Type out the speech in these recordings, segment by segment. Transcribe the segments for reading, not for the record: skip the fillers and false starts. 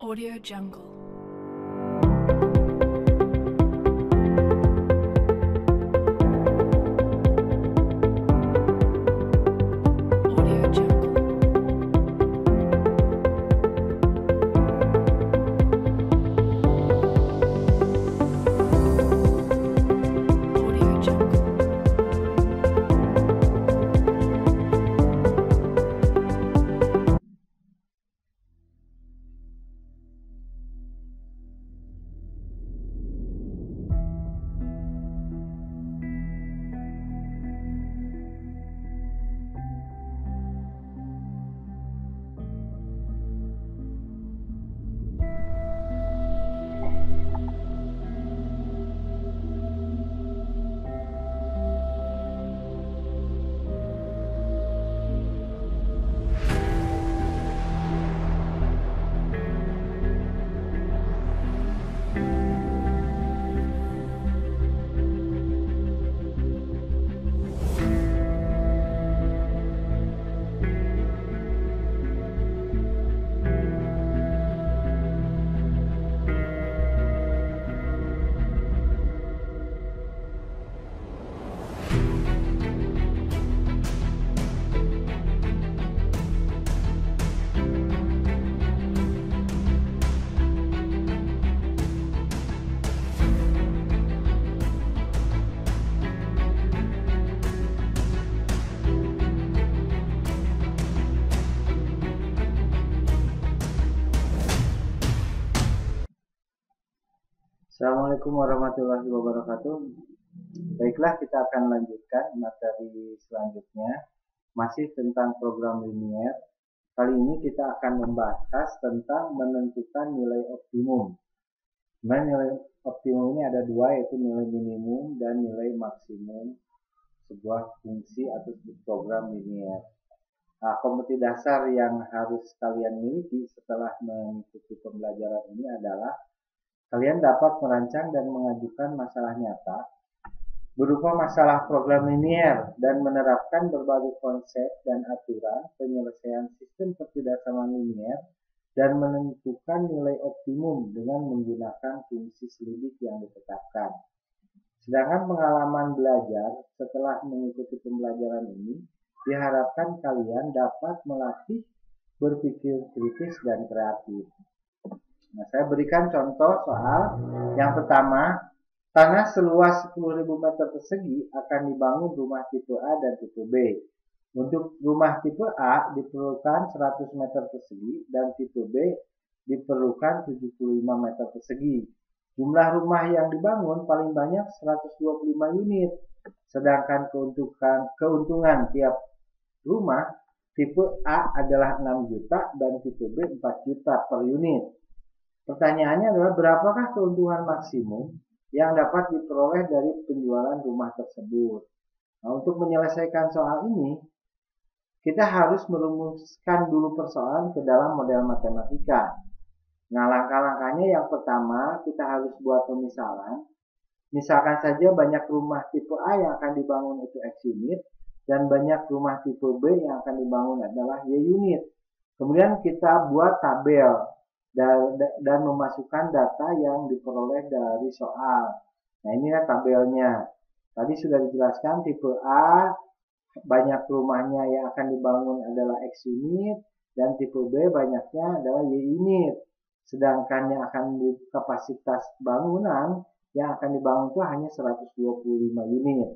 Audio Jungle. Audio Jungle. Audio Jungle. Assalamualaikum warahmatullahi wabarakatuh. Baiklah, kita akan lanjutkan materi selanjutnya, masih tentang program linier. Kali ini kita akan membahas tentang menentukan nilai optimum. Nah, nilai optimum ini ada dua, yaitu nilai minimum dan nilai maksimum sebuah fungsi atau program linier. Nah, kompetensi dasar yang harus kalian miliki setelah mengikuti pembelajaran ini adalah kalian dapat merancang dan mengajukan masalah nyata berupa masalah program linier dan menerapkan berbagai konsep dan aturan penyelesaian sistem ketidaksamaan linier dan menentukan nilai optimum dengan menggunakan fungsi selidik yang ditetapkan. Sedangkan pengalaman belajar setelah mengikuti pembelajaran ini diharapkan kalian dapat melatih berpikir kritis dan kreatif. Nah, saya berikan contoh soal yang pertama. Tanah seluas 10.000 meter persegi akan dibangun rumah tipe A dan tipe B. Untuk rumah tipe A diperlukan 100 meter persegi dan tipe B diperlukan 75 meter persegi. Jumlah rumah yang dibangun paling banyak 125 unit. Sedangkan keuntungan tiap rumah tipe A adalah 6 juta dan tipe B 4 juta per unit. Pertanyaannya adalah berapakah keuntungan maksimum yang dapat diperoleh dari penjualan rumah tersebut. Nah, untuk menyelesaikan soal ini, kita harus merumuskan dulu persoalan ke dalam model matematika. Nah, langkah-langkahnya yang pertama, kita harus buat pemisalan. Misalkan saja banyak rumah tipe A yang akan dibangun itu X unit, dan banyak rumah tipe B yang akan dibangun adalah Y unit. Kemudian kita buat tabel dan memasukkan data yang diperoleh dari soal. Nah, inilah tabelnya. Tadi sudah dijelaskan tipe A banyak rumahnya yang akan dibangun adalah X unit dan tipe B banyaknya adalah Y unit. Sedangkan yang akan di kapasitas bangunan yang akan dibangun itu hanya 125 unit.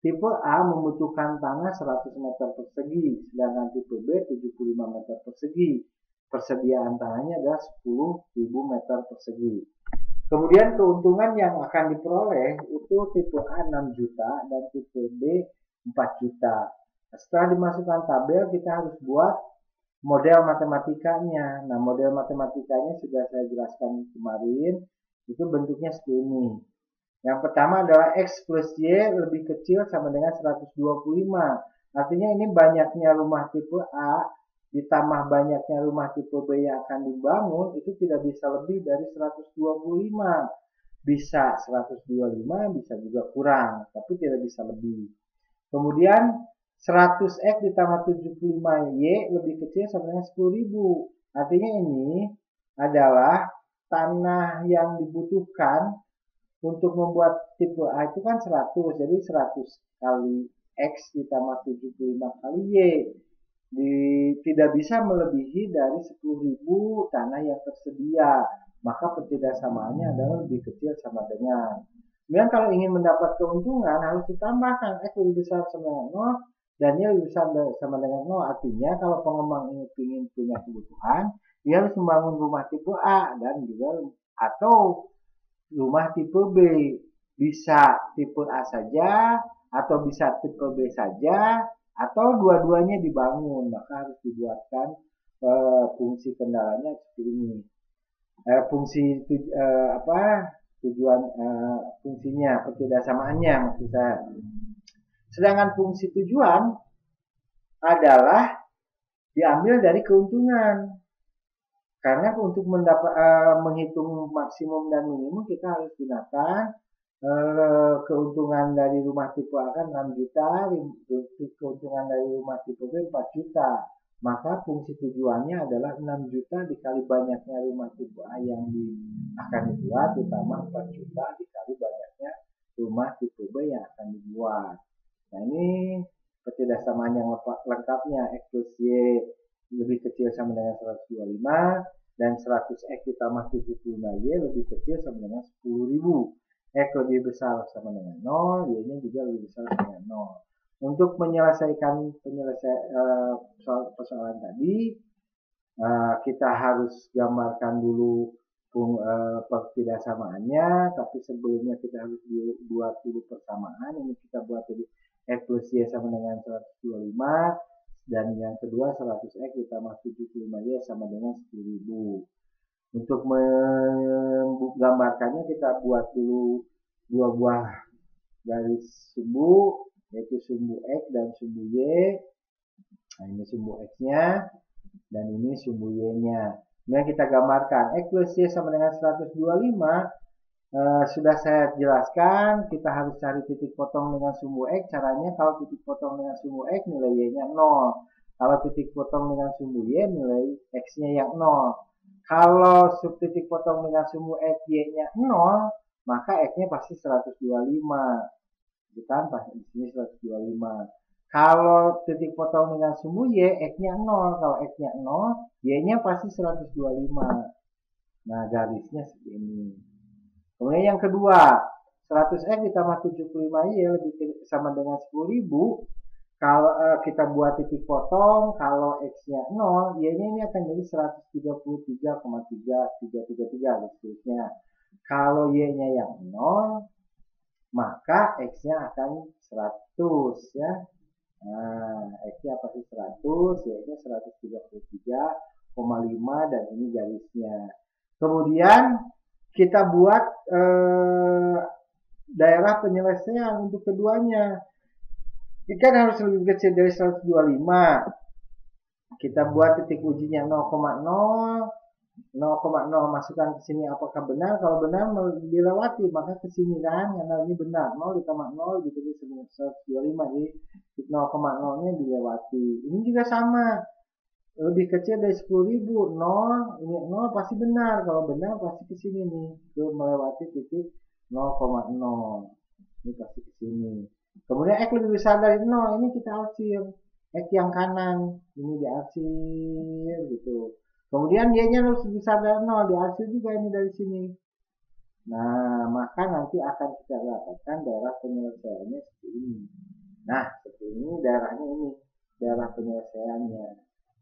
Tipe A membutuhkan tanah 100 meter persegi, sedangkan tipe B 75 meter persegi. Persediaan tanahnya adalah 10.000 meter persegi. Kemudian keuntungan yang akan diperoleh itu tipe A 6 juta dan tipe B 4 juta. Setelah dimasukkan tabel, kita harus buat model matematikanya. Nah, model matematikanya sudah saya jelaskan kemarin, itu bentuknya seperti ini. Yang pertama adalah X plus Y lebih kecil sama dengan 125. Artinya ini banyaknya rumah tipe A ditambah banyaknya rumah tipe B yang akan dibangun itu tidak bisa lebih dari 125. Bisa 125, bisa juga kurang, tapi tidak bisa lebih. Kemudian 100X ditambah 75Y lebih kecil sama dengan 10.000. Artinya ini adalah tanah yang dibutuhkan untuk membuat tipe A itu kan 100, jadi 100 kali X ditambah 75 kali Y. Tidak bisa melebihi dari 10.000 tanah yang tersedia. Maka pertidakssamaannya adalah lebih kecil sama dengan. Kemudian kalau ingin mendapat keuntungan harus ditambahkan X lebih besar sama dengan 0 dan Y lebih besar sama dengan 0. Artinya kalau pengembang ini ingin punya kebutuhan, dia harus membangun rumah tipe A dan juga atau rumah tipe B. Bisa tipe A saja atau bisa tipe B saja atau dua-duanya dibangun, maka harus dibuatkan fungsi kendalanya seperti ini. Tujuan fungsinya, pertidaksamaannya maksud saya. Sedangkan fungsi tujuan adalah diambil dari keuntungan. Karena untuk menghitung maksimum dan minimum kita harus gunakan keuntungan dari rumah tipe A kan 6 juta, keuntungan dari rumah tipe B 4 juta. Maka fungsi tujuannya adalah 6 juta dikali banyaknya rumah tipe A yang akan dibuat, ditambah 4 juta dikali banyaknya rumah tipe B yang akan dibuat. Nah ini pertidaksamaan yang lengkapnya, X plus Y lebih kecil sama dengan 125 dan 100X ditambah 75Y lebih kecil sama dengan 10.000. X lebih besar sama dengan 0, Y-nya juga lebih besar sama dengan 0. Untuk menyelesaikan persoalan tadi, kita harus gambarkan dulu pertidaksamaannya, tapi sebelumnya kita harus buat dulu persamaan. Ini kita buat jadi X plus Y sama dengan 125, dan yang kedua 100X ditambah 75Y sama dengan 10.000. Untuk menggambarkannya kita buat dulu dua buah garis sumbu, yaitu sumbu X dan sumbu Y. Nah ini sumbu X-nya dan ini sumbu Y-nya. Kemudian kita gambarkan X plus Y sama dengan 125. Sudah saya jelaskan, kita harus cari titik potong dengan sumbu X. Caranya kalau titik potong dengan sumbu X nilai Y-nya 0. Kalau titik potong dengan sumbu Y nilai X-nya yang 0. Kalau titik potong dengan sumbu X Y-nya 0, maka X-nya pasti 125. Bukan pasti di sini 125. Kalau titik potong dengan sumbu Y, X-nya 0. Kalau X-nya 0, Y-nya pasti 125. Nah, garisnya seperti ini. Kemudian yang kedua, 100X ditambah 75Y lebih sama dengan 10.000. Kalau kita buat titik potong, kalau X-nya 0, Y-nya ini akan jadi 133,3333 dan seterusnya. Kalau Y-nya yang 0, maka X-nya akan 100 ya. Nah, X-nya pasti 100, Y-nya 133,5 dan ini garisnya. Kemudian kita buat daerah penyelesaian untuk keduanya. Ini kan harus lebih kecil dari 125. Kita buat titik ujinya 0,0, 0,0 masukkan ke sini apakah benar? Kalau benar dilewati maka ke sini kan, karena ini benar. 0 ditambah 0 gitu di 125, jadi 0,0-nya dilewati. Ini juga sama. Lebih kecil dari 10.000, 0, ini 0 pasti benar. Kalau benar pasti ke sini nih, ke melewati titik 0,0. Ini pasti ke sini. Kemudian X lebih besar dari 0, ini kita arsir. X yang kanan, ini diarsir gitu. Kemudian Y-nya harus besar dari 0, diarsir juga ini dari sini. Nah, maka nanti akan kita dapatkan daerah penyelesaiannya seperti ini. Nah, seperti ini daerahnya ini, daerah penyelesaiannya.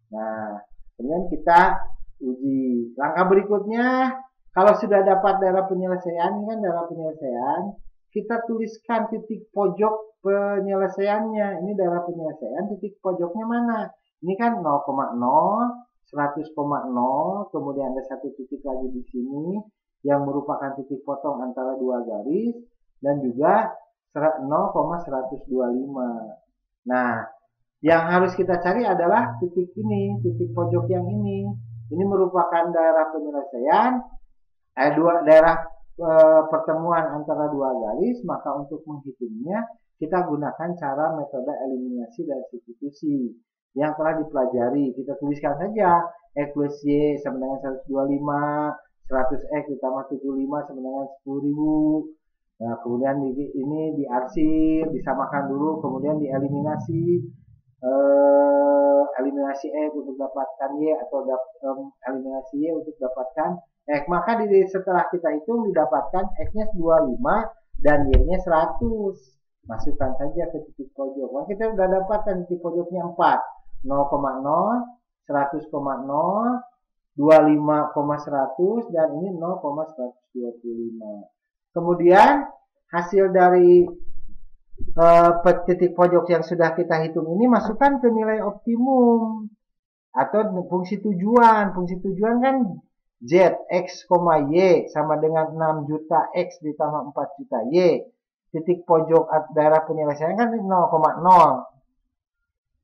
Nah, kemudian kita uji. Langkah berikutnya, kalau sudah dapat daerah penyelesaian, ini kan daerah penyelesaian, kita tuliskan titik pojok penyelesaiannya. Ini daerah penyelesaian, titik pojoknya mana? Ini kan 0,0, 100,0, kemudian ada satu titik lagi di sini yang merupakan titik potong antara dua garis dan juga 0,125. Nah, yang harus kita cari adalah titik ini, titik pojok yang ini. Ini merupakan daerah penyelesaian, daerah pertemuan antara dua garis. Maka untuk menghitungnya kita gunakan cara metode eliminasi dan substitusi. yang telah dipelajari. Kita tuliskan saja X plus Y sama dengan 125, 100X ditambah 75 sama dengan 10.000. Nah, kemudian ini diarsir, disamakan dulu, kemudian dieliminasi. Eliminasi X untuk dapatkan Y atau eliminasi Y untuk dapatkan X. Maka setelah kita hitung didapatkan X-nya 25 dan Y-nya 100. Masukkan saja ke titik pojok. Nah, kita sudah dapatkan titik pojoknya 4. 0,0, 100,0, 25,100 dan ini 0,125. Kemudian hasil dari titik pojok yang sudah kita hitung ini masukkan ke nilai optimum atau fungsi tujuan. Fungsi tujuan kan Z, X, Y sama dengan 6 juta X ditambah 4 juta Y. Titik pojok daerah penyelesaian kan 0,0.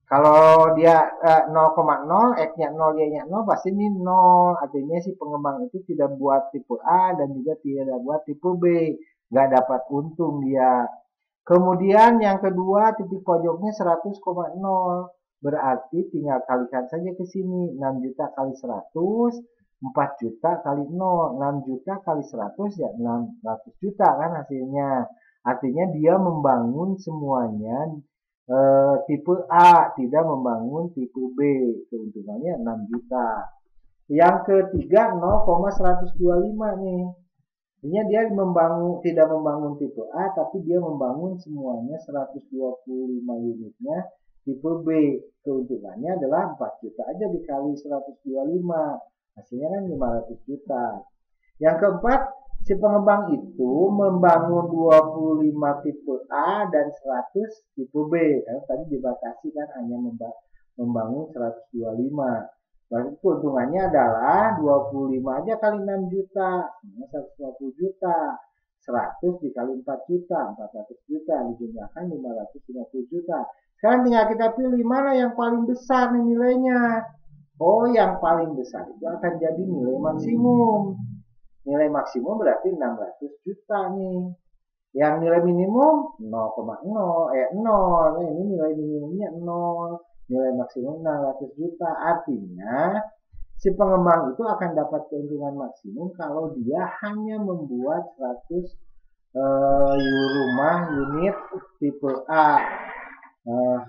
Kalau dia 0,0, X-nya 0, Y-nya 0, pasti ini 0. Artinya si pengembang itu tidak buat tipe A dan juga tidak buat tipe B. Nggak dapat untung dia. Kemudian yang kedua titik pojoknya 100,0. Berarti tinggal kalikan saja ke sini. 6 juta kali 100, 4 juta kali 0. 6 juta kali 100 ya 600 juta kan hasilnya. Artinya dia membangun semuanya tipe A, tidak membangun tipe B. Keuntungannya 6 juta. Yang ketiga 0,125 nih. Artinya dia tidak membangun tipe A, tapi dia membangun semuanya 125 unitnya tipe B. Keuntungannya adalah 4 juta aja dikali 125. Hasilnya kan 500 juta. Yang keempat, si pengembang itu membangun 25 tipe A dan 100 tipe B. Karena tadi dibatasi kan hanya membangun 125. Berarti keuntungannya adalah 25 aja kali 6 juta, 150 juta. 100 dikali 4 juta, 400 juta, dijumlahkan 550 juta. Sekarang tinggal kita pilih mana yang paling besar nih nilainya. Oh, yang paling besar itu akan jadi nilai maksimum. Nilai maksimum berarti 600 juta nih. Yang nilai minimum 0,0, 0. Ini nilai minimumnya 0. Nilai maksimum 600 juta. Artinya si pengembang itu akan dapat keuntungan maksimum kalau dia hanya membuat 100 rumah unit tipe A.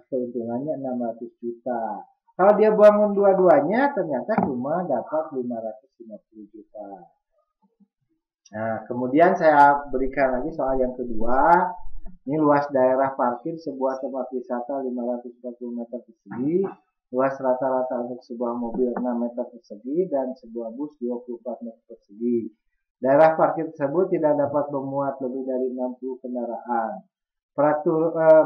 Keuntungannya 600 juta. Kalau dia bangun dua-duanya ternyata cuma dapat 550 juta. Nah, kemudian saya berikan lagi soal yang kedua. Ini luas daerah parkir sebuah tempat wisata 540 meter persegi, luas rata-rata untuk sebuah mobil 6 meter persegi, dan sebuah bus 24 meter persegi. Daerah parkir tersebut tidak dapat memuat lebih dari 60 kendaraan.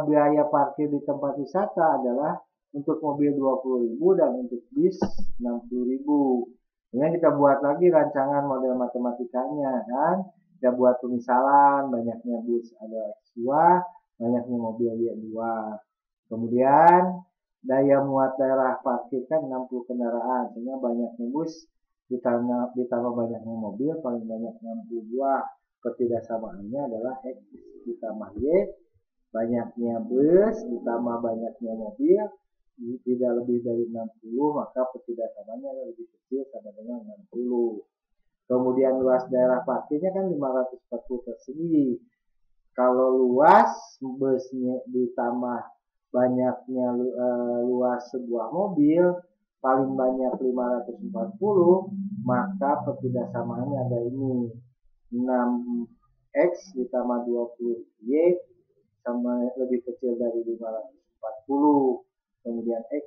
Biaya parkir di tempat wisata adalah untuk mobil 20.000 dan untuk bis 60.000. Kemudian kita buat lagi rancangan model matematikanya kan. Kita buat pemisalan, banyaknya bus ada X2, banyaknya mobil Y2. Kemudian daya muat daerah parkir kan 60 kendaraan, sehingga banyaknya bus ditambah banyaknya mobil, paling banyak 62. Ketidaksamaannya adalah X ditambah Y, banyaknya bus ditambah banyaknya mobil, tidak lebih dari 60, maka ketidaksamaannya lebih kecil sama dengan 60. Kemudian luas daerah parkirnya kan 540 persegi. Kalau luas busnya ditambah banyaknya luas sebuah mobil, paling banyak 540, maka ketidaksamaannya ada ini. 6X ditambah 20Y sama lebih kecil dari 540. Kemudian X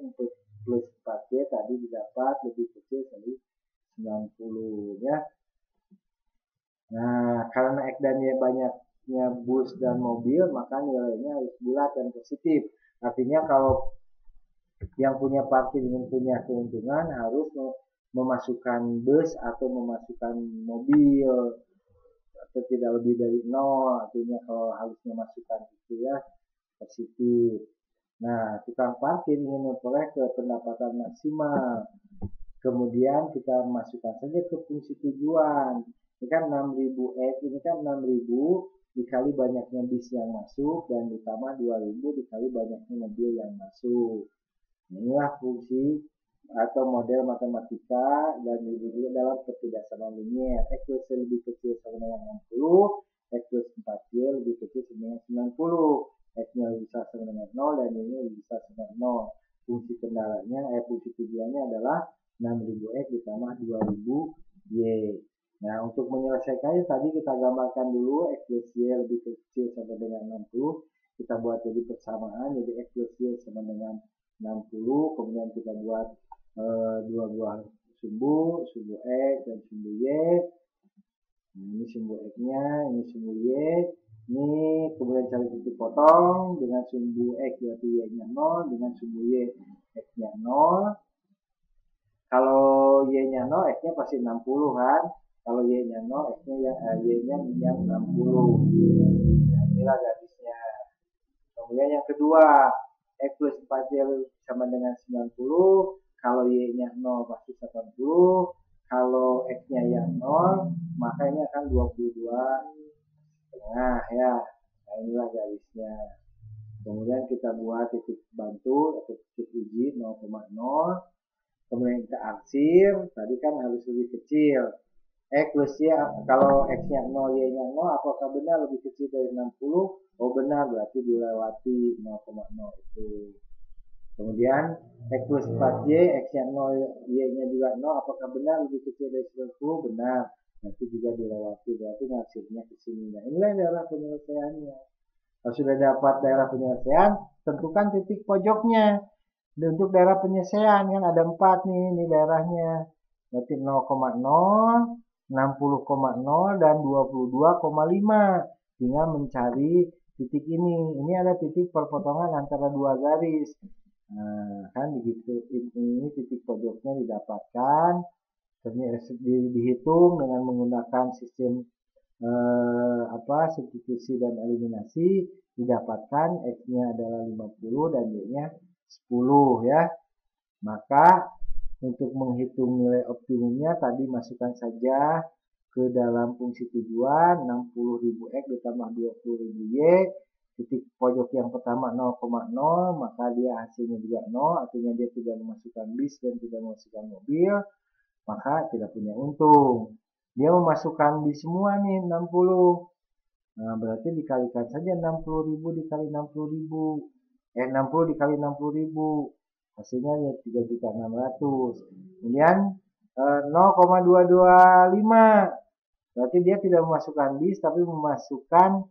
plus 4Y tadi didapat lebih kecil dari 90 ya. Nah, karena X dan Y banyaknya bus dan mobil, maka nilainya harus bulat dan positif. Artinya kalau yang punya parkir ingin punya keuntungan harus memasukkan bus atau memasukkan mobil atau tidak lebih dari 0. Artinya kalau harus memasukkan itu ya positif. Nah, tukang parkir ingin memperoleh ke pendapatan maksimal. Kemudian kita masukkan saja ke fungsi tujuan. Ini kan 6.000 X, ini kan 6.000 dikali banyaknya bis yang masuk dan ditambah 2.000 dikali banyaknya mobil yang masuk. Inilah fungsi atau model matematika dan juga dalam ketidaksamaan linier. X plus Y lebih kecil sama dengan 60, X plus 4Y lebih kecil sama dengan 90. X-nya lebih besar sama dengan 0 dan Y-nya lebih besar sama dengan 0. Fungsi kendalanya, fungsi tujuannya adalah 6000X ditambah 2000Y. Nah, untuk menyelesaikannya tadi kita gambarkan dulu X plus Y lebih kecil sama dengan 60. Kita buat jadi persamaan, jadi X plus Y sama dengan 60, kemudian kita buat dua buah sumbu X dan sumbu Y. Nah, ini sumbu X-nya, ini sumbu Y. Ini kemudian cari titik potong dengan sumbu X berarti Y-nya 0, dengan sumbu Y X-nya 0. Kalau Y-nya 0, X-nya pasti 60 kan. Kalau Y-nya 0, Y-nya yang 60. Nah, inilah garisnya. Kemudian yang kedua, X plus 4Y sama dengan 90. Kalau Y-nya 0 pasti 80. Kalau X-nya yang 0, maka ini akan 22 setengah ya. Nah, inilah garisnya. Kemudian kita buat titik bantu atau titik uji 0,0. Kemudian kita arsir, tadi kan harus lebih kecil. X plus Y, kalau X-nya 0, Y-nya 0, apakah benar lebih kecil dari 60? Oh benar, berarti dilewati 0,0 itu. Kemudian X plus 4Y, X-nya 0, Y-nya juga 0, apakah benar lebih kecil dari 90? Benar, berarti juga dilewati, berarti ngasilnya ke sini. Nah, inilah daerah penyelesaiannya. Kalau sudah dapat daerah penyelesaian, tentukan titik pojoknya. Dan untuk daerah penyelesaian kan ada 4 nih, ini daerahnya. Berarti 0,0, 60,0 dan 22,5. Tinggal mencari titik ini. Ini ada titik perpotongan antara dua garis. Nah, kan begitu. Ini titik pojoknya didapatkan. Dihitung dengan menggunakan sistem substitusi dan eliminasi, didapatkan X-nya adalah 50 dan Y-nya 10 ya. Maka untuk menghitung nilai optimumnya tadi masukkan saja ke dalam fungsi tujuan 60.000X ditambah 20.000Y. Titik pojok yang pertama 0,0, maka dia hasilnya juga 0, artinya dia tidak memasukkan bis dan tidak memasukkan mobil, maka tidak punya untung. Dia memasukkan bis semua nih 60. Nah, berarti dikalikan saja 60.000 dikali 60.000. 60 dikali 60.000. Hasilnya ya 3.600. Kemudian 0,225. Berarti dia tidak memasukkan bis tapi memasukkan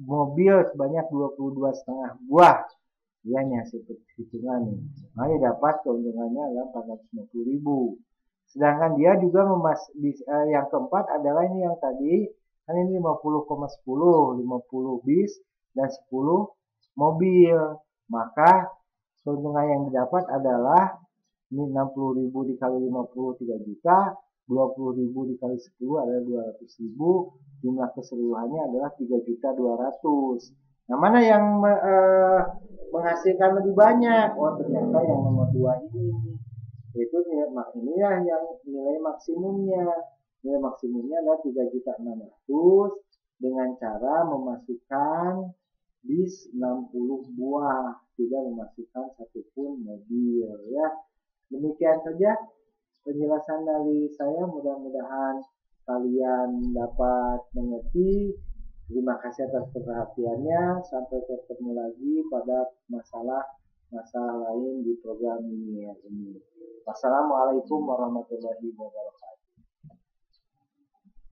mobil sebanyak 22,5 buah. Dia nih hasil hitungan nih. Maka dapat keuntungannya adalah 450.000. Sedangkan dia juga yang keempat adalah ini yang tadi kan ini 50,10, 50 bis dan 10 mobil. Maka keuntungan yang didapat adalah ini 60.000 dikali 50 3 juta, 20.000 dikali 10 adalah 200.000, jumlah keseluruhannya adalah 3.200.000. Nah, mana yang menghasilkan lebih banyak? Oh, ternyata yang nomor 2 ini. Itu inilah yang nilai maksimumnya. Nilai maksimumnya adalah 3.600.000 dengan cara memasukkan bis 60 buah, tidak memasukkan satupun mobil ya. Demikian saja penjelasan dari saya, mudah-mudahan kalian dapat mengerti. Terima kasih atas perhatiannya. Sampai ketemu lagi pada masalah lain di program ini. Wassalamualaikum warahmatullahi wabarakatuh.